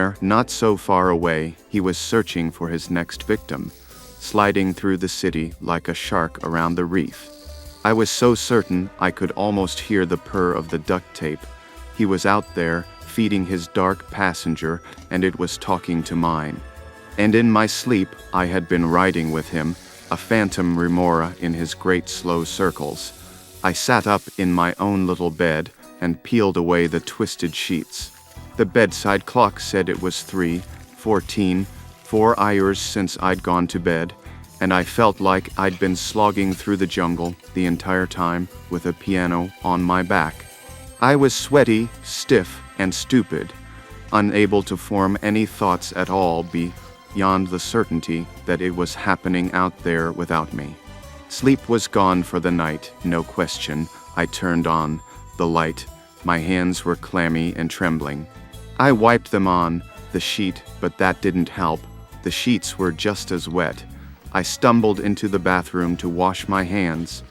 somewhere not so far away, he was searching for his next victim, sliding through the city like a shark around the reef. I was so certain I could almost hear the purr of the duct tape. He was out there, feeding his dark passenger, and it was talking to mine. And in my sleep, I had been riding with him, a phantom remora in his great slow circles. I sat up in my own little bed and peeled away the twisted sheets. The bedside clock said it was 3:14, 4 hours since I'd gone to bed, and I felt like I'd been slogging through the jungle the entire time with a piano on my back. I was sweaty, stiff, and stupid, unable to form any thoughts at all beyond the certainty that it was happening out there without me. Sleep was gone for the night, no question. I turned on the light. My hands were clammy and trembling. I wiped them on the sheet, but that didn't help. The sheets were just as wet. I stumbled into the bathroom to wash my hands.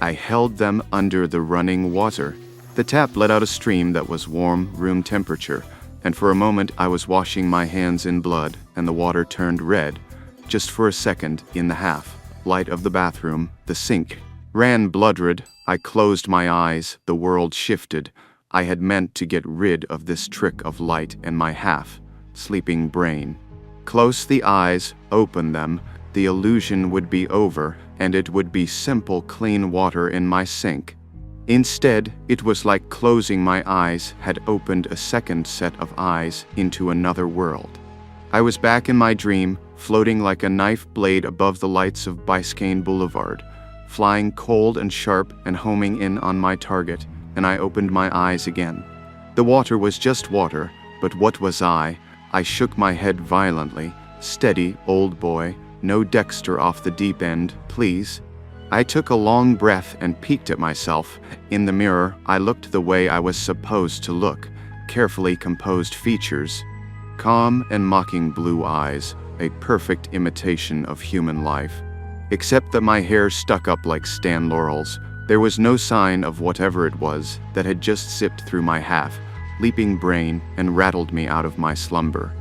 I held them under the running water. The tap let out a stream that was warm, room temperature, and for a moment I was washing my hands in blood, and the water turned red. Just for a second, in the half light of the bathroom, the sink ran blood-red. I closed my eyes. The world shifted. I had meant to get rid of this trick of light and my half-sleeping brain. Close the eyes, open them. The illusion would be over, and it would be simple, clean water in my sink. Instead, it was like closing my eyes had opened a second set of eyes into another world. I was back in my dream, floating like a knife blade above the lights of Biscayne Boulevard, flying cold and sharp and homing in on my target, and I opened my eyes again. The water was just water, but what was I? I shook my head violently. Steady, old boy. No Dexter off the deep end, please. I took a long breath and peeked at myself. In the mirror, I looked the way I was supposed to look. Carefully composed features, calm and mocking blue eyes, a perfect imitation of human life. Except that my hair stuck up like Stan Laurel's. There was no sign of whatever it was that had just sipped through my half-leaping brain and rattled me out of my slumber.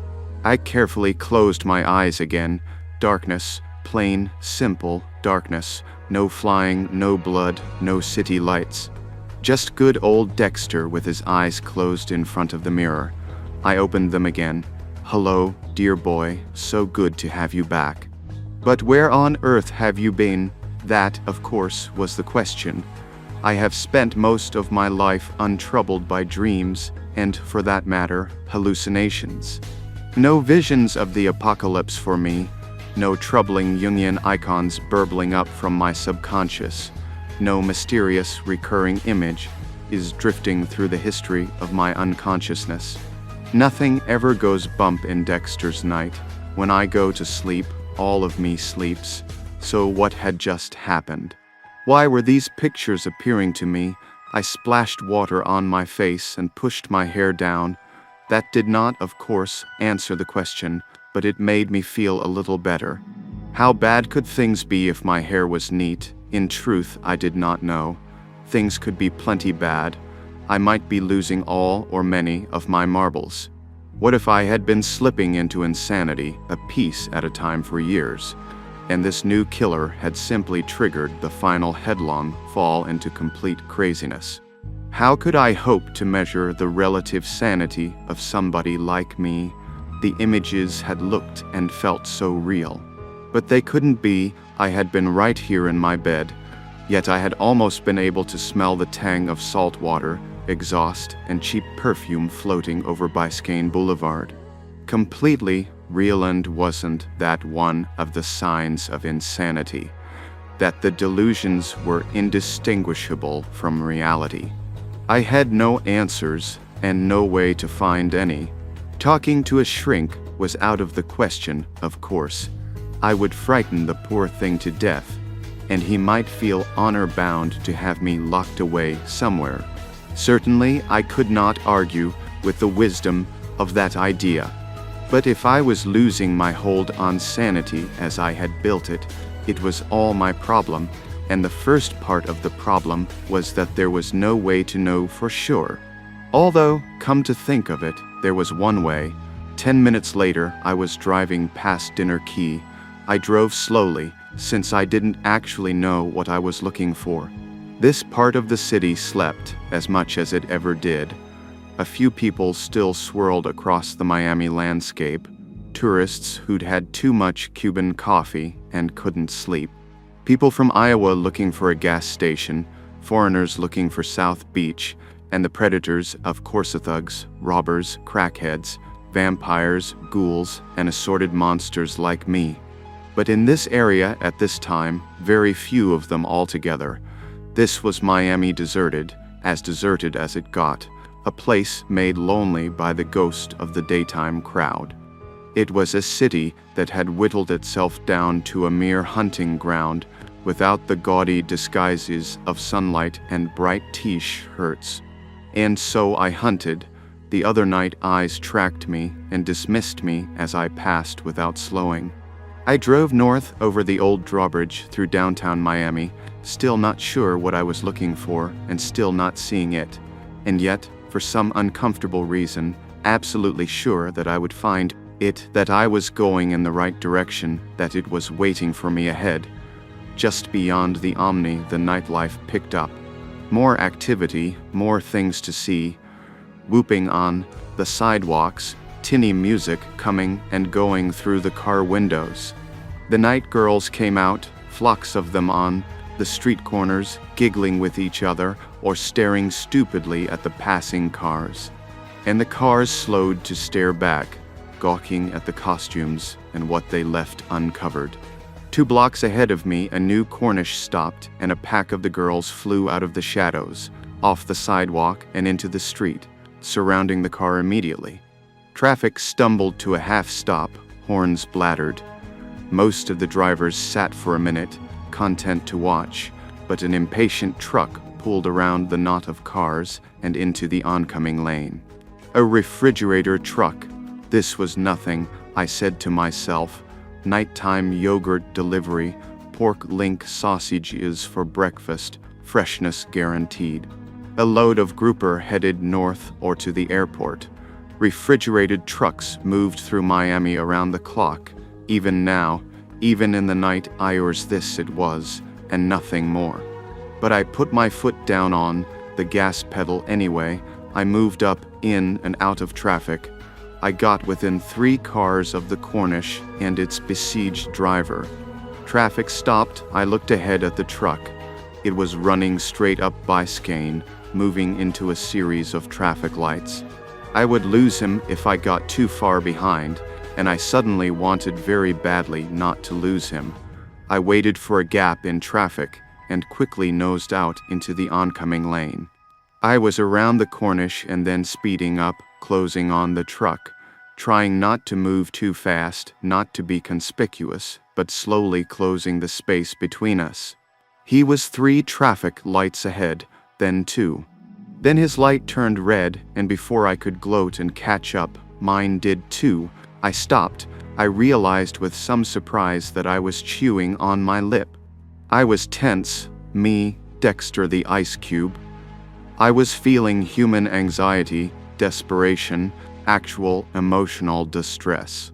I carefully closed my eyes again. Darkness, plain, simple darkness. No flying, no blood, no city lights. Just good old Dexter with his eyes closed in front of the mirror. I opened them again. Hello, dear boy, so good to have you back. But where on earth have you been? That, of course, was the question. I have spent most of my life untroubled by dreams, and, for that matter, hallucinations. No visions of the apocalypse for me. No troubling Jungian icons burbling up from my subconscious. No mysterious recurring image is drifting through the history of my unconsciousness. Nothing ever goes bump in Dexter's night. When I go to sleep, all of me sleeps. So what had just happened? Why were these pictures appearing to me? I splashed water on my face and pushed my hair down. That did not, of course, answer the question, but it made me feel a little better. How bad could things be if my hair was neat? In truth, I did not know. Things could be plenty bad. I might be losing all or many of my marbles. What if I had been slipping into insanity, a piece at a time for years, and this new killer had simply triggered the final headlong fall into complete craziness? How could I hope to measure the relative sanity of somebody like me? The images had looked and felt so real. But they couldn't be. I had been right here in my bed, yet I had almost been able to smell the tang of salt water, exhaust, and cheap perfume floating over Biscayne Boulevard. Completely real, and wasn't that one of the signs of insanity? That the delusions were indistinguishable from reality. I had no answers, and no way to find any. Talking to a shrink was out of the question, of course. I would frighten the poor thing to death, and he might feel honor-bound to have me locked away somewhere. Certainly, I could not argue with the wisdom of that idea. But if I was losing my hold on sanity as I had built it, it was all my problem, and the first part of the problem was that there was no way to know for sure. Although, come to think of it, there was one way. 10 minutes later, I was driving past Dinner Key. I drove slowly, since I didn't actually know what I was looking for. This part of the city slept as much as it ever did. A few people still swirled across the Miami landscape, tourists who'd had too much Cuban coffee and couldn't sleep. People from Iowa looking for a gas station, foreigners looking for South Beach, and the predators of Corsathugs, robbers, crackheads, vampires, ghouls, and assorted monsters like me. But in this area at this time, very few of them altogether. This was Miami deserted as it got, a place made lonely by the ghost of the daytime crowd. It was a city that had whittled itself down to a mere hunting ground, without the gaudy disguises of sunlight and bright t-shirts. And so I hunted. The other night eyes tracked me and dismissed me as I passed without slowing. I drove north over the old drawbridge through downtown Miami, still not sure what I was looking for and still not seeing it. And yet, for some uncomfortable reason, absolutely sure that I would find it, that I was going in the right direction, that it was waiting for me ahead. Just beyond the Omni, the nightlife picked up. More activity, more things to see. Whooping on the sidewalks, tinny music coming and going through the car windows. The night girls came out, flocks of them on the street corners, giggling with each other or staring stupidly at the passing cars. And the cars slowed to stare back, gawking at the costumes and what they left uncovered. 2 blocks ahead of me, a new Cornish stopped, and a pack of the girls flew out of the shadows, off the sidewalk and into the street, surrounding the car immediately. Traffic stumbled to a half-stop, horns blattered. Most of the drivers sat for a minute, content to watch, but an impatient truck pulled around the knot of cars and into the oncoming lane. A refrigerator truck. This was nothing, I said to myself. Nighttime yogurt delivery, pork link sausages for breakfast, freshness guaranteed. A load of grouper headed north or to the airport. Refrigerated trucks moved through Miami around the clock. Even now, even in the night hours, this it was, and nothing more. But I put my foot down on the gas pedal anyway. I moved up, in, and out of traffic. I got within 3 cars of the Cornish and its besieged driver. Traffic stopped. I looked ahead at the truck. It was running straight up Biscayne, moving into a series of traffic lights. I would lose him if I got too far behind, and I suddenly wanted very badly not to lose him. I waited for a gap in traffic and quickly nosed out into the oncoming lane. I was around the Cornish and then speeding up, closing on the truck, trying not to move too fast, not to be conspicuous, but slowly closing the space between us. He was 3 traffic lights ahead, then 2. Then his light turned red, and before I could gloat and catch up, mine did too. I stopped. I realized with some surprise that I was chewing on my lip. I was tense, me, Dexter the Ice Cube. I was feeling human anxiety, desperation, actual emotional distress.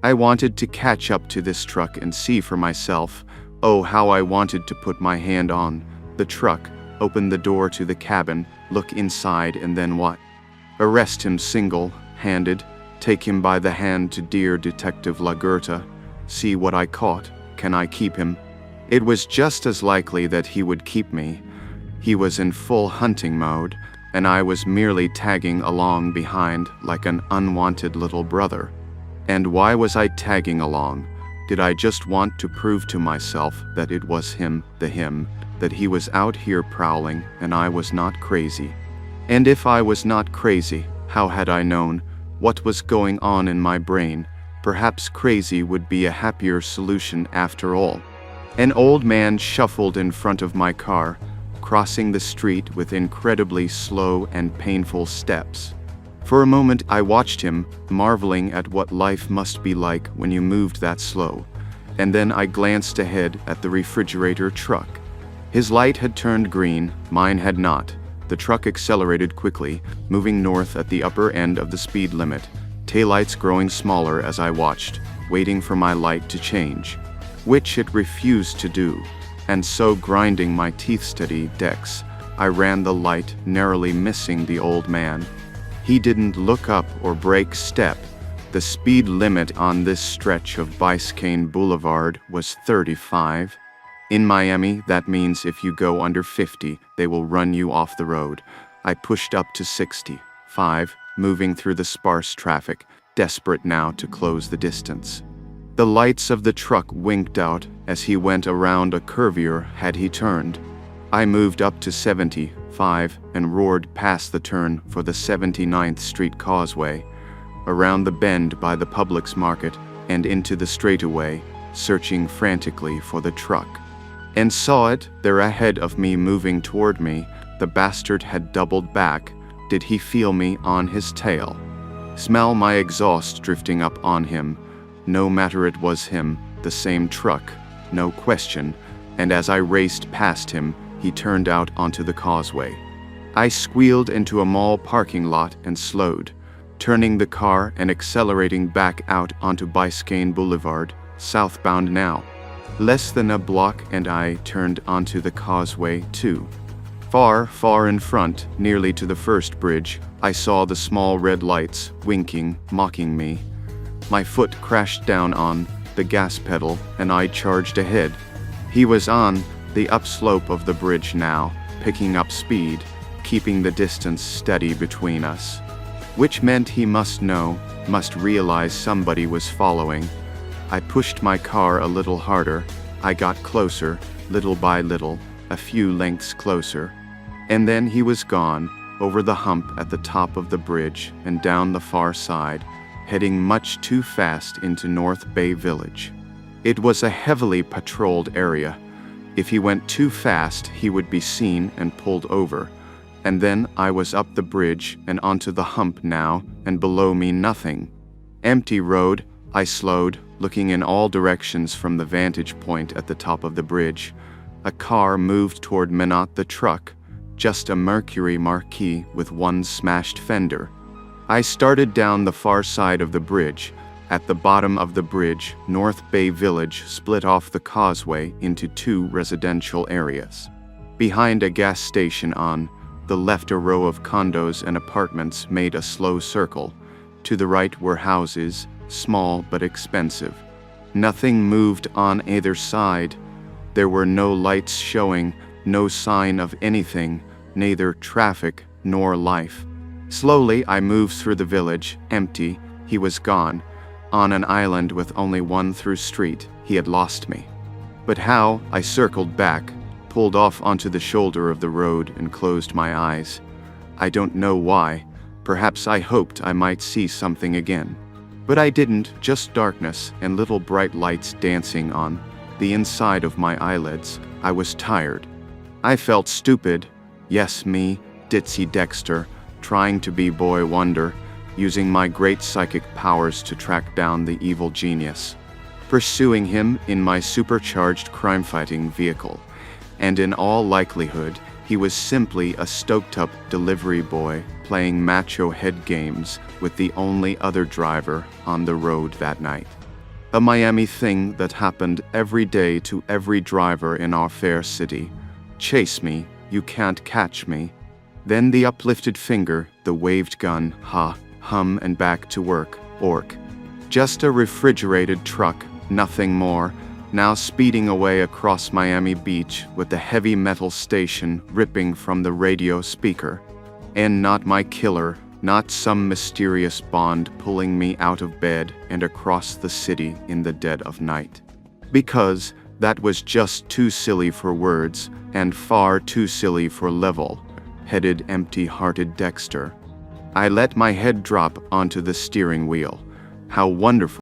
I wanted to catch up to this truck and see for myself. Oh, how I wanted to put my hand on the truck, open the door to the cabin, look inside, and then what? Arrest him single-handed, take him by the hand to dear Detective Lagerta, see what I caught, can I keep him? It was just as likely that he would keep me. He was in full hunting mode, and I was merely tagging along behind like an unwanted little brother. And why was I tagging along? Did I just want to prove to myself that it was him, that he was out here prowling and I was not crazy? And if I was not crazy, how had I known what was going on in my brain? Perhaps crazy would be a happier solution after all. An old man shuffled in front of my car, crossing the street with incredibly slow and painful steps. For a moment I watched him, marveling at what life must be like when you moved that slow, and then I glanced ahead at the refrigerator truck. His light had turned green, mine had not. The truck accelerated quickly, moving north at the upper end of the speed limit, taillights growing smaller as I watched, waiting for my light to change, which it refused to do. And so, grinding my teeth steady, Dex, I ran the light, narrowly missing the old man. He didn't look up or break step. The speed limit on this stretch of Biscayne Boulevard was 35. In Miami, that means if you go under 50, they will run you off the road. I pushed up to 65, moving through the sparse traffic, desperate now to close the distance. The lights of the truck winked out as he went around a curvier had he turned. I moved up to 75 and roared past the turn for the 79th Street Causeway, around the bend by the Publix market and into the straightaway, searching frantically for the truck. And saw it there ahead of me, moving toward me. The bastard had doubled back. Did he feel me on his tail? Smell my exhaust drifting up on him. No matter, it was him, the same truck, no question, and as I raced past him, he turned out onto the causeway. I squealed into a mall parking lot and slowed, turning the car and accelerating back out onto Biscayne Boulevard, southbound now. Less than a block and I turned onto the causeway too. Far, far in front, nearly to the first bridge, I saw the small red lights, winking, mocking me. My foot crashed down on the gas pedal and I charged ahead. He was on the upslope of the bridge now, picking up speed, keeping the distance steady between us. Which meant he must know, must realize somebody was following. I pushed my car a little harder. I got closer, little by little, a few lengths closer. And then he was gone, over the hump at the top of the bridge and down the far side, heading much too fast into North Bay Village. It was a heavily patrolled area. If he went too fast, he would be seen and pulled over. And then I was up the bridge and onto the hump now, and below me nothing. Empty road. I slowed, looking in all directions from the vantage point at the top of the bridge. A car moved toward me, not the truck, just a Mercury Marquis with one smashed fender. I started down the far side of the bridge. At the bottom of the bridge, North Bay Village split off the causeway into two residential areas. Behind a gas station on the left, a row of condos and apartments made a slow circle. To the right were houses, small but expensive. Nothing moved on either side. There were no lights showing, no sign of anything, neither traffic nor life. Slowly I moved through the village, empty. He was gone. On an island with only one through street, he had lost me. But how? I circled back, pulled off onto the shoulder of the road and closed my eyes. I don't know why. Perhaps I hoped I might see something again. But I didn't, just darkness and little bright lights dancing on the inside of my eyelids. I was tired. I felt stupid. Yes, me, ditzy Dexter, trying to be boy wonder, using my great psychic powers to track down the evil genius, pursuing him in my supercharged crime-fighting vehicle. And in all likelihood, he was simply a stoked-up delivery boy playing macho head games with the only other driver on the road that night. A Miami thing that happened every day to every driver in our fair city. Chase me, you can't catch me. Then the uplifted finger, the waved gun, hum and back to work, orc. Just a refrigerated truck, nothing more, now speeding away across Miami Beach with the heavy metal station ripping from the radio speaker. And not my killer, not some mysterious Bond pulling me out of bed and across the city in the dead of night. Because that was just too silly for words, and far too silly for level-headed, empty-hearted Dexter. I let my head drop onto the steering wheel. How wonderful